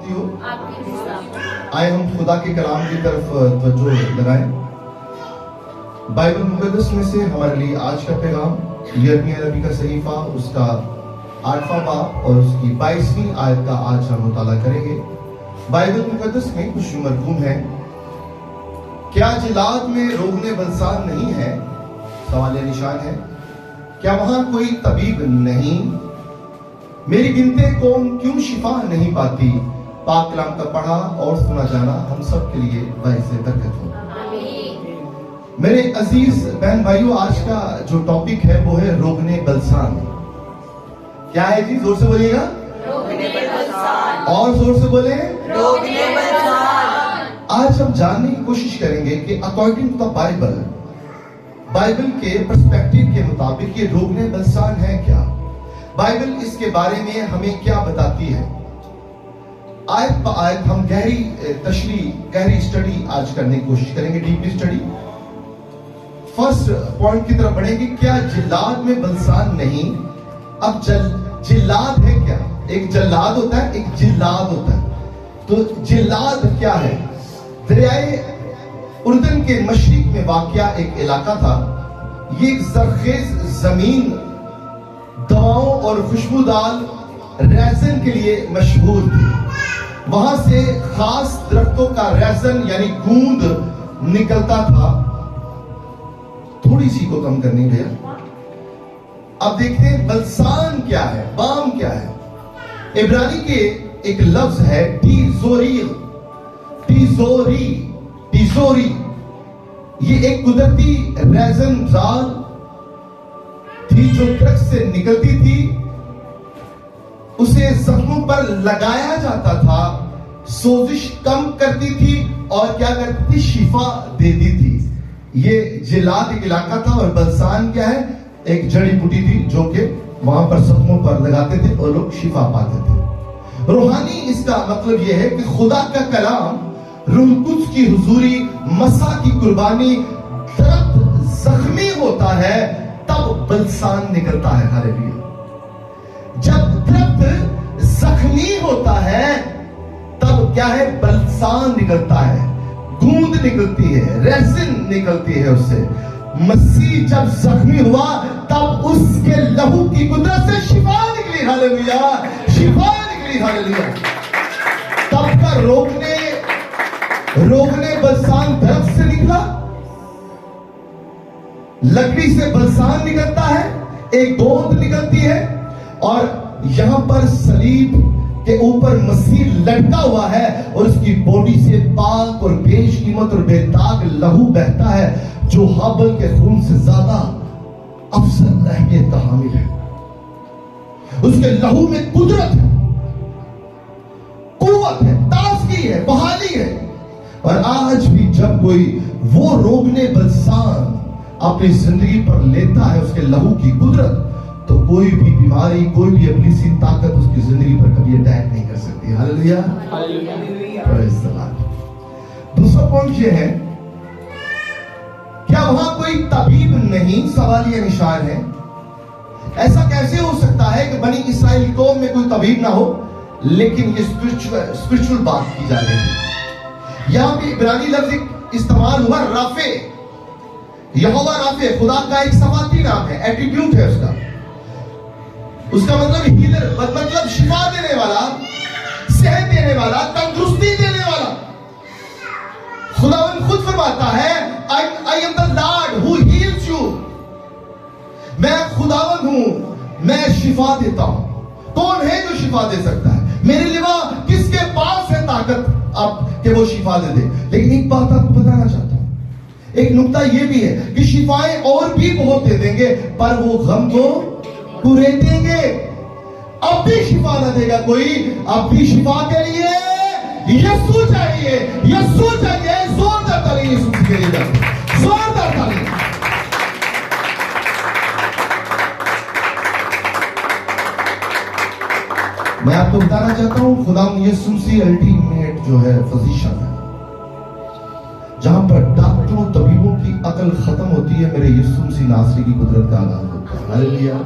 सलामती हो। आए हम खुदा के कलाम की तरफ तवज्जो लगाएं। बाइबल मुकद्दस में से हमारे लिए आज का पैगाम यिर्मयाह नबी का सहीफा उसका 8वां बाब और उसकी 22वीं आयत का आज हम मुताला करेंगे। बाइबल मुकद्दस में कुछ मरकूम है, क्या जिलाद में रोगने बलसान नहीं है? सवाल निशान है। क्या वहां कोई तबीब नहीं? मेरी गिनते कौम क्यों शिफा नहीं पाती? पाक कलाम का पढ़ा और सुना जाना हम सब के लिए बाइस बरकत हो। मेरे अजीज बहन भाइयों, आज का जो टॉपिक है वो है रोगने बलसान। क्या है जी? जोर से बोलिएगा। रोगने बलसान। और जोर से बोले। रोगने बलसान। आज हम जानने की कोशिश करेंगे कि अकॉर्डिंग टू द बाइबल के पर्सपेक्टिव के मुताबिक ये रोगने बलसान है क्या? बाइबल इसके बारे में हमें क्या बताती है? आयत ब आयत हम गहरी स्टडी आज करने की कोशिश करेंगे, डीप स्टडी। फर्स्ट पॉइंट की तरफ बढ़ेंगे, क्या जिल्लाद में बलसान नहीं? अब जिल्लाद है क्या? एक जल्लाद होता है, एक जिल्लाद होता है। तो जिल्लाद क्या है? दरियाए उर्दन के मशरिक में वाक़या एक इलाका था। ये एक जरखेज जमीन दवाओं और खुशबूदार रेज़न के लिए मशहूर थी। वहां से खास दरख्तों का रेज़न यानी गूंद निकलता था। थोड़ी सी को कम करनी भैया। अब देखते हैं बलसान क्या है, बाम क्या है। इब्रानी के एक लफ्ज है टीजोरी। ये एक कुदरती रेज़न जाल थी जो दरख्त से निकलती थी। उसे जख्मों पर लगाया जाता था, सोजिश कम करती थी और क्या करती थी? शिफा देती थी। ये जिलाद एक इलाका था और बलसान क्या है? एक जड़ी बूटी थी जो कि वहां पर जख्मों पर लगाते थे और लोग शिफा पाते थे। रूहानी इसका मतलब यह है कि खुदा का कलाम, रूह कुद्स की हुजूरी, मसा की कुर्बानी, दर्द जख्मी होता है तब बलसान निकलता है। हालेलुया। जब दर्द जख्मी होता है तब क्या है? बलसान निकलता है, गूंद निकलती है, रेज़िन निकलती है उससे। मसीह जब जख्मी हुआ तब उसके लहू की कुदरत से शिफा निकली। हालेलुया, शिफा निकली। हालेलुया। तब का रोगने बलसान दरख्त से निकला, लकड़ी से बलसान निकलता है, एक गोंद निकलती है और यहां पर सलीब के ऊपर मसीह लटका हुआ है और उसकी बॉडी से पाक और बेशकीमत और बेदाग लहू बहता है जो हाबल के खून से ज्यादा अफजल अहमियत का हामिल है। उसके लहू में कुदरत है, कुव्वत है, ताजगी है, बहाली है। और आज भी जब कोई वो रोगने बलसान अपनी जिंदगी पर लेता है, उसके लहू की कुदरत, तो कोई भी बीमारी, कोई भी अबलीसी ताकत उसकी जिंदगी पर कभी अटैक नहीं कर सकती। Hallelujah, praise the Lord. दूसरा पॉइंट ये है, क्या वहां कोई तबीब नहीं? सवाल ये निशान है। ऐसा कैसे हो सकता है कि बनी इस्राएल कौम में कोई तबीब ना हो? लेकिन ये स्पिरिचुअल बात की जा रही है। यहां पे इब्रानी लफ्ज इस्तेमाल हुआ राफे। यहोवा राफे खुदा का एक सवाती नाम है, एट्रीब्यूट है उसका मतलब हीलर, मतलब शिफा देने वाला, सेहत देने वाला, तंदुरुस्ती देने वाला। खुदावंद खुद फरमाता है, I am the Lord who heels you. मैं खुदावंद हूं, मैं शिफा देता हूं। कौन है जो शिफा दे सकता है? मेरे लिवा किसके पास है ताकत अब कि वो शिफा दे दे? लेकिन एक बात आपको बताना चाहता हूं, एक नुक्ता ये भी है कि शिफाएं और भी बहुत दे देंगे पर वो गम को पूरे देंगे। अब भी शिफा ना देगा कोई, अब भी शिफा के लिए यीशु चाहिए, यीशु चाहिए। जोरदार ताली यीशु के लिए, जोरदार ताली। मैं आपको बताना चाहता हूं, खुदा यीशु मसीह अल्टीमेट जो है फिजिशियन है। जहां पर डॉक्टरों तबीबों की अकल खत्म होती है, मेरे यीशु मसीह नासरी की कुदरत का आगाज होता है। हालेलुया।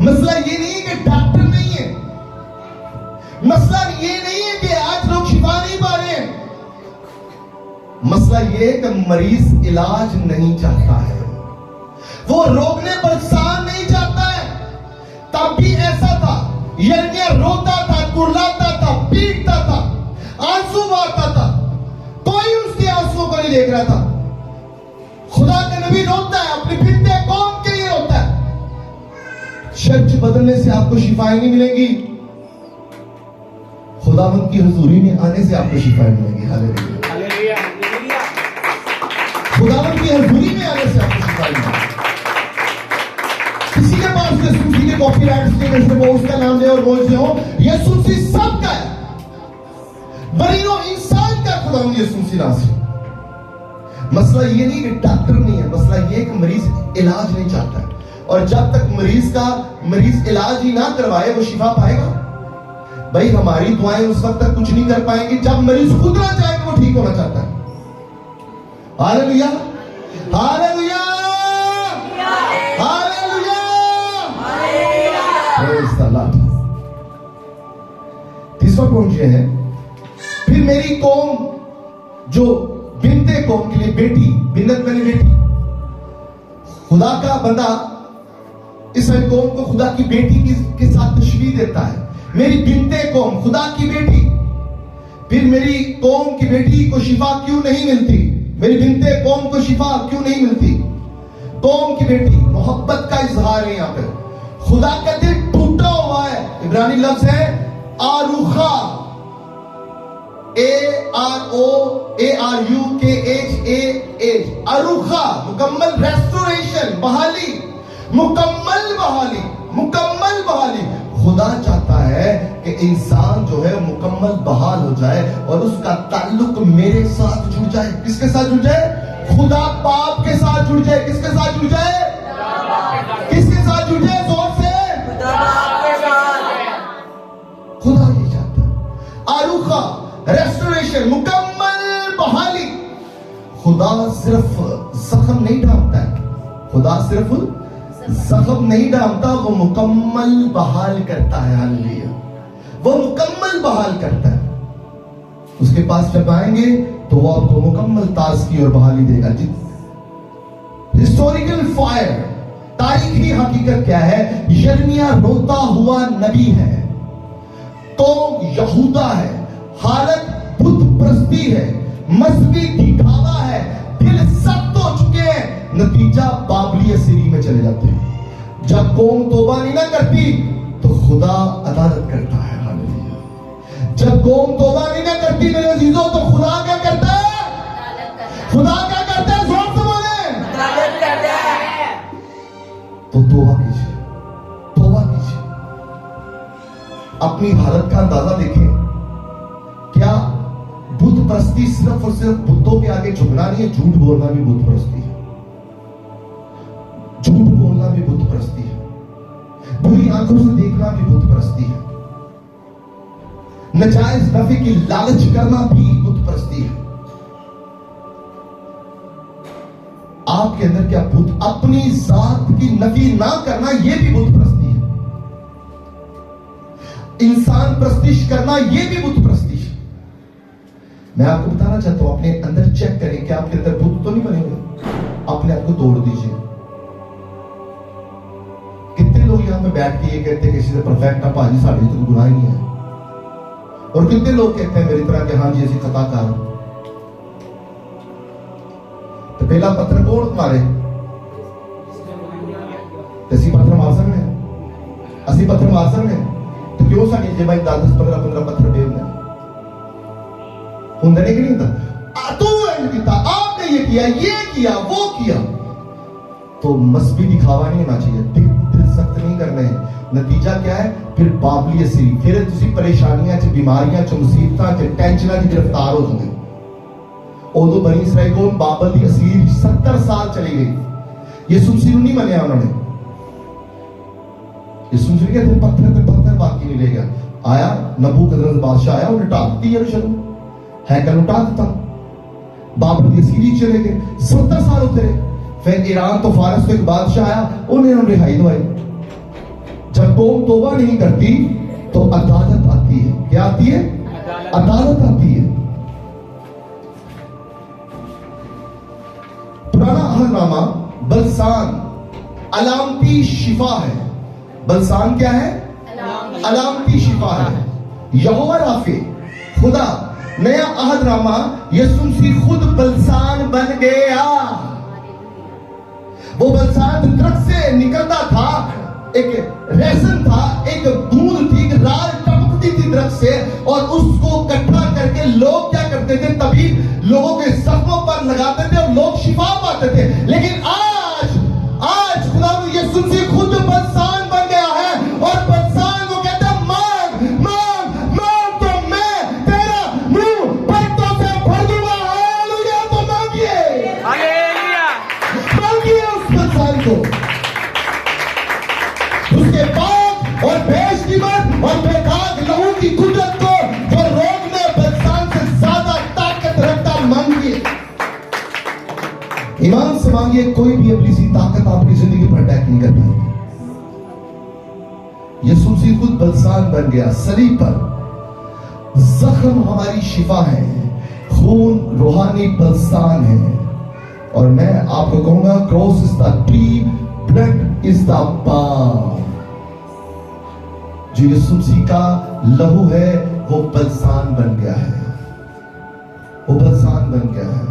मसला ये नहीं है कि डॉक्टर नहीं है, मसला ये नहीं है कि आज लोग शिफा नहीं पा रहे हैं, मसला ये है कि मरीज इलाज नहीं चाहता है, वो रोकने परेशान नहीं चाहता है। तब भी ऐसा था, यिर्मयाह रोता था, कुर्लाता था, पीटता था, आंसू बहाता था, कोई उसके आंसुओं को नहीं देख रहा था। खुदा का नबी रोता है, अपनी फिरते कौम के लिए रोता है। चर्च बदलने से आपको शिफाएं नहीं मिलेंगी, खुदावंद की हुजूरी में आने से आपको शिफाएं मिलेंगी। हालेलुया, खुदावंद की हुजूरी में आने से आपको शिफाएं मिलेंगी। किसी के पास यीशु मसीह के कॉपीराइट स्टेटस में वो उसका नाम ले और बोलते हो यीशु मसीह सबका है, मरीजों इंसान का खुदावंद यीशु मसीह नासरी। मसला ये नहीं कि डॉक्टर नहीं है, मसला ये कि मरीज इलाज नहीं चाहता है, और जब तक मरीज इलाज ही ना करवाए वो शिफा पाएगा। भाई हमारी दुआएं उस वक्त तक कुछ नहीं कर पाएंगी जब मरीज खुद ना चाहे कि वो ठीक होना चाहता है। Hallelujah, hallelujah, hallelujah, praise the Lord. तीसरा पॉइंट ये है, फिर मेरी कौम जो बिनते कौम के लिए बेटी, बिन्नत मैंने बेटी, खुदा का बंदा इसराइल कौम को खुदा की बेटी के साथ तशबीह देता है। मेरी बिनते कौम, खुदा की बेटी। फिर मेरी कौम की बेटी को शिफा क्यों नहीं मिलती, मेरी बिनते कौम को शिफा क्यों नहीं मिलती? कौम की बेटी मोहब्बत का इजहार है। यहाँ पे खुदा का दिल टूटा हुआ है। इब्रानी लफ्ज है आरुखा, ARUKHA, अरुखा, मुकम्मल रेस्टोरेशन, बहाली, मुकम्मल बहाली, मुकम्मल बहाली। खुदा चाहता है कि इंसान जो है मुकम्मल बहाल हो जाए और उसका ताल्लुक मेरे साथ जुड़ जाए। किसके साथ जुड़ जाए? खुदा बाप के साथ जुड़ जाए। किसके साथ जुड़ जाए? किसके साथ जुड़ जाए? जोर से, खुदा ये चाहता है। आरुखा, रेस्टोरेशन, मुकम्मल बहाली। खुदा सिर्फ जख्म नहीं डालता है, खुदा सिर्फ जख्म नहीं डालता, वो मुकम्मल बहाल करता है। हालेलुया, वो मुकम्मल बहाल करता है। उसके पास जब आएंगे तो वो आपको मुकम्मल ताजगी और बहाली देगा। हिस्टोरिकल फायर, तारीखी हकीकत क्या है? यिर्मयाह रोता हुआ नबी है, तो यहूदा है, हालत बुत प्रस्ती है, मजहबी दिखावा है, दिल सख्त हो चुके हैं, नतीजा बाबली असीरी में चले जाते हैं। जब कौम तौबा नहीं ना करती तो खुदा अदालत करता है। हालेलुया, जब कौम तौबा नहीं ना करती मेरे अजीजों तो खुदा क्या करता है? खुदा क्या करता है? जोर से बोले, अदालत करता है। तो तौबा कीजिए, तौबा कीजिए। अपनी हालत का अंदाजा देखें। क्या बुत परस्ती सिर्फ और सिर्फ बुतों के आगे झुकना नहीं है, झूठ बोलना भी बुत परस्ती है, झूठ बोलना भी बुत परस्ती है, बुरी आंखों से देखना भी बुत परस्ती है, नजायज नफे की लालच करना भी बुत परस्ती है। आपके अंदर क्या बुत? अपनी जात की नफी ना करना, यह भी बुत परस्ती है। इंसान प्रस्तिश करना, यह भी बुत परस्ती है। मैं आपको बताना चाहता हूं, अपने अंदर चेक करें कि आपके अंदर बुत तो नहीं बने हुए। अपने आप को तोड़ दीजिए। कितने लोग यहां पे बैठ के ये कहते हैं कि किसी से परफेक्ट है भाजी, साड़ी तो गुनाह ही नहीं है, और कितने लोग कहते हैं मेरी तरह कि हाँ जी ऐसी खताकार। तो पहला पत्थर कौन मारे? ऐसी पत्थर मार सकते हैं, असली पत्थर मार सकते हैं, तो क्यों सा नीचे भाई 10-15 पत्थर बेचने होंगे कि नहीं होता? तू किया, आपने ये किया, वो किया, तो मजहबी दिखावा नहीं होना चाहिए, दिल सख्त नहीं करने हैं। नतीजा क्या है? फिर बाबली असीरी, फिर तुसी परेशानियां च, बीमारियां च, मुसीबतां च, टेंशनां च गिरफ्तार हो जाओगे। उदो बनी इसराइल को बाबल की असीर 70 साल चली गई। यीशु मसीह नहीं मनिया उन्होंने। यीशु मसीह कहते पत्थर बाकी नहीं ले गया। आया नबूकदनेस्सर बादशाह आया, उन्हें ढाल दी यरूशलेम, हैकल उठा देता, बाबर की असीरी चले गए, 70 साल उतरे। फिर ईरान तो फारस को एक बादशाह आया, उन्हें रिहाई दवाई। जब कौम तौबा नहीं करती तो अदालत आती आती है। क्या आती है? अदालत आती है। पुराना अहदनामा बलसान अलामती शिफा है। बलसान क्या है? अलामती शिफा है। यहोवा राफे खुदा, नया अहदनामा यीशु मसीह खुद बलसान बन गया। वो बलसान दरख्त से निकलता था, एक रेशम था, एक बूंद थी, एक राल टपकती थी दरख्त से, और उसको इकट्ठा करके लोग क्या करते थे? तभी लोगों के जख्मों पर लगाते थे और लोग शिफा पाते थे। लेकिन आज खुदा यीशु मसीह खुद बलसान बन गया है, और बलसान को कहता है मांग मांग मांग तो मैं तेरा मुंह बरतों से भर दूंगा। हालेलुया! तो मांगिए, हालेलुया, मांगिए उस बलसान को। उसके पाक और बेशकीमत और बेदाग लहू की कुदरत को जो रोग में बलसान से ज्यादा ताकत रखता, मांगिए, ईमान से मांगिए। कोई भी अपनी सी ताकत आपकी जिंदगी पर अटैक नहीं कर पाएगी। यीशु मसीह खुद बलसान बन गया सलीब पर। जख्म हमारी शिफा है, खून रूहानी बलसान है। और मैं आपको कहूंगा, cross is the tree, blood is the balm. जो यीशु मसीह का लहू है वो बलसान बन गया है, वो बलसान बन गया है।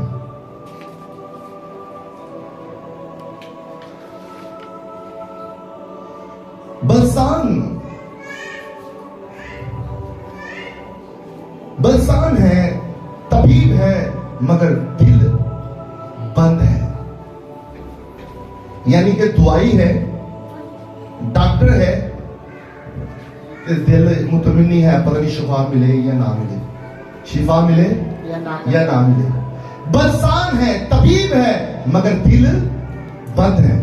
बलसान है, तबीब है, मगर दिल बंद है। यानी कि दुआई है, डॉक्टर है, दिल मुतमिनी है, पता नहीं शिफा मिले या ना मिले, शिफा मिले या ना मिले। बलसान है, तबीब है, मगर दिल बंद है।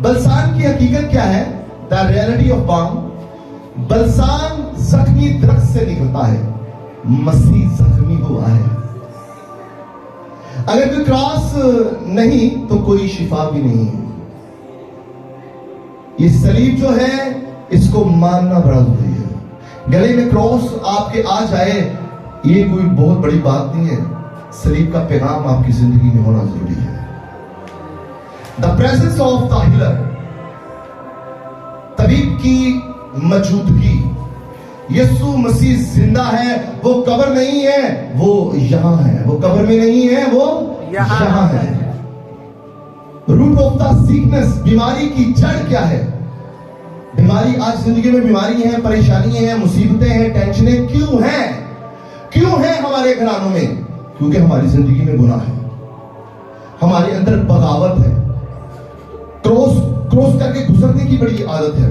बलसान की हकीकत क्या है? The reality of balm. बलसान जख्मी दरख्त से निकलता है, मसीह जख्मी हुआ है। अगर कोई क्रॉस नहीं तो कोई शिफा भी नहीं है। ये सलीब जो है इसको मानना बड़ा जरूरी है। गले में क्रॉस आपके आ जाए ये कोई बहुत बड़ी बात नहीं है। सलीब का पैगाम आपकी जिंदगी में होना जरूरी है। The presence of the healer, तबीब की मौजूदगी। यीशु मसीह जिंदा है, वो कब्र नहीं है, वो यहां है। वो कब्र में नहीं है, वो यहां है। रूट ऑफ द सिकनेस, बीमारी की जड़ क्या है? बीमारी, आज जिंदगी में बीमारी है, परेशानियां हैं, मुसीबतें हैं, टेंशनें क्यों हैं? क्यों हैं हमारे घरानों में? क्योंकि हमारी जिंदगी में गुनाह है, हमारे अंदर बगावत है, क्रॉस करके गुजरने की बड़ी आदत है,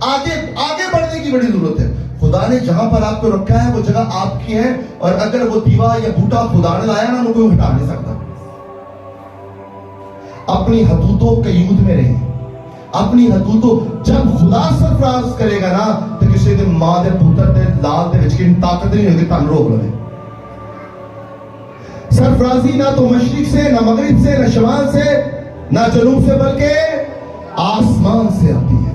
आगे बढ़ने की बड़ी जरूरत है। खुदा ने जहां पर आपको रखा है वो जगह आपकी है, और अगर वो दीवा या बूटा खुदा ने लाया ना, उनको हटा नहीं सकता। अपनी हदूदों के युद्ध में रहे, अपनी हदूदों। जब खुदा सरफराज करेगा ना, तो किसी दिन मां दे पुत्र दे लाल दे विच की ताकत नहीं होगी तन रोक लवे। सरफराजी ना तो मशरिक से, ना मगरिब से, ना शमाल से, ना जनूब से, बल्कि आसमान से आती है।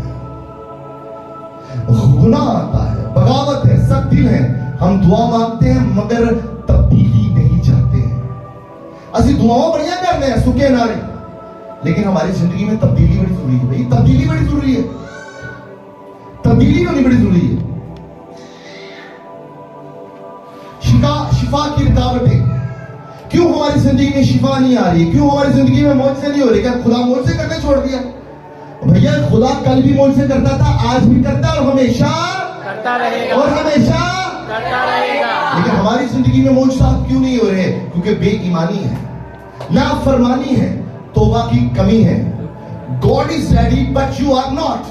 गुनाह आता है, बगावत है, सख्त दिल है। हम दुआ मांगते हैं मगर तब्दीली नहीं चाहते हैं। असि दुआओं बढ़िया करते हैं, सुखे नारे, लेकिन हमारी जिंदगी में तब्दीली बड़ी जरूरी है। भाई तब्दीली बड़ी जरूरी है, तब्दीली होनी बड़ी जरूरी है। शिफा की रुकावटें, क्यों हमारी जिंदगी में शिफा नहीं आ रही? क्यों हमारी जिंदगी में मौजज़े नहीं हो रही? क्या खुदा मौजज़े करने छोड़ दिया? भैया खुदा कल भी मौजज़े करता था, आज भी करता है, और हमेशा करता रहेगा, और हमेशा करता रहेगा। लेकिन हमारी जिंदगी में मौजज़ा क्यों नहीं हो रहे? क्योंकि बेईमानी है, नाफरमानी है, तौबा की कमी है। God is ready but you are not.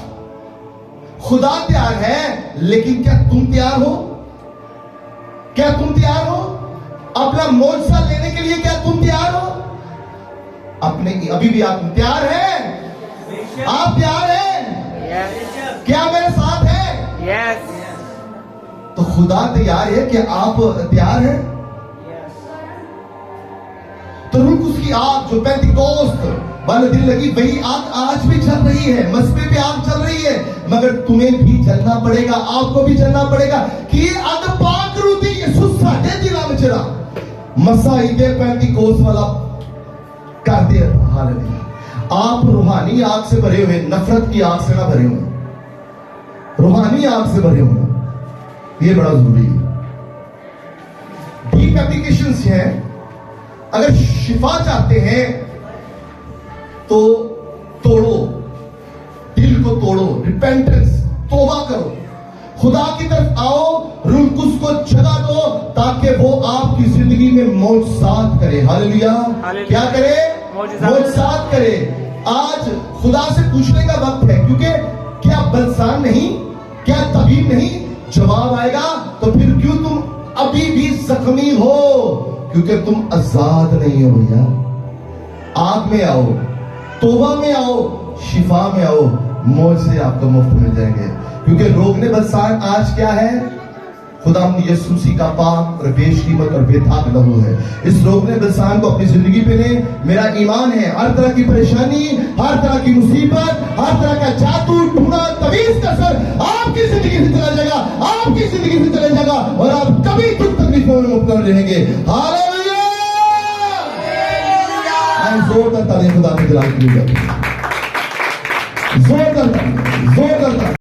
खुदा तैयार है, लेकिन क्या तुम तैयार हो? क्या तुम तैयार हो? अपना मौजज़ा लेने के लिए क्या तुम तैयार हो? अपने अभी भी आप तैयार हैं? आप तैयार हैं? क्या मेरे साथ है? यस। तो खुदा तैयार है कि आप तैयार हैं? तो रूह उसकी आग जो पेंटिकोस्ट वाले दिन लगी, वही आग आज भी चल रही है। मस्बे पे आग चल रही है, मगर तुम्हें भी चलना पड़ेगा, आपको भी चलना पड़ेगा कि ये अदपाक रूदी यसुस साडे दिलों में चला मसाई दे पेंटिकोस वाला कर दे। हालेलुया। आप रूहानी आग से भरे हुए, नफरत की आग से ना भरे हुए, रूहानी आग से भरे हुए, ये बड़ा जरूरी है। डीप एप्लीकेशंस हैं। अगर शिफा चाहते हैं तो तोड़ो, दिल को तोड़ो, रिपेंटेंस, तौबा करो, खुदा की तरफ आओ, रुलकुस को जगह दो ताकि वो आपकी जिंदगी में मौजज़ात करे। हालेलुया। हालेलुया। क्या करे? मौजज़ात। मौजज़ात करे। आज खुदा से पूछने का वक्त है, क्योंकि क्या बलसान नहीं, क्या तबीब नहीं? जवाब आएगा। तो फिर क्यों तुम अभी भी जख्मी हो? क्योंकि तुम आजाद नहीं हो भैया। आग में आओ, तौबा में आओ, शिफा में आओ, मौजे आपको मुफ्त मिल जाएंगे। क्योंकि रोकने बलसान आज क्या है? खुदा यीशु मसीह का पाक और बेशकीमत और बेताब लहू है। इस रोकने बलसान को अपनी जिंदगी पे ले। मेरा ईमान है हर तरह की परेशानी, हर तरह की मुसीबत, हर तरह का जादू टूना तवीज का असर आपकी जिंदगी से चला जाएगा, आपकी जिंदगी से चला जाएगा और आप कभी दुख तकलीफों में मुब्तला रहेंगे। हालेलुया। जोरदार ताली खुदा की जलाल के लिए, जोरदार ताली, जोरदार ताली।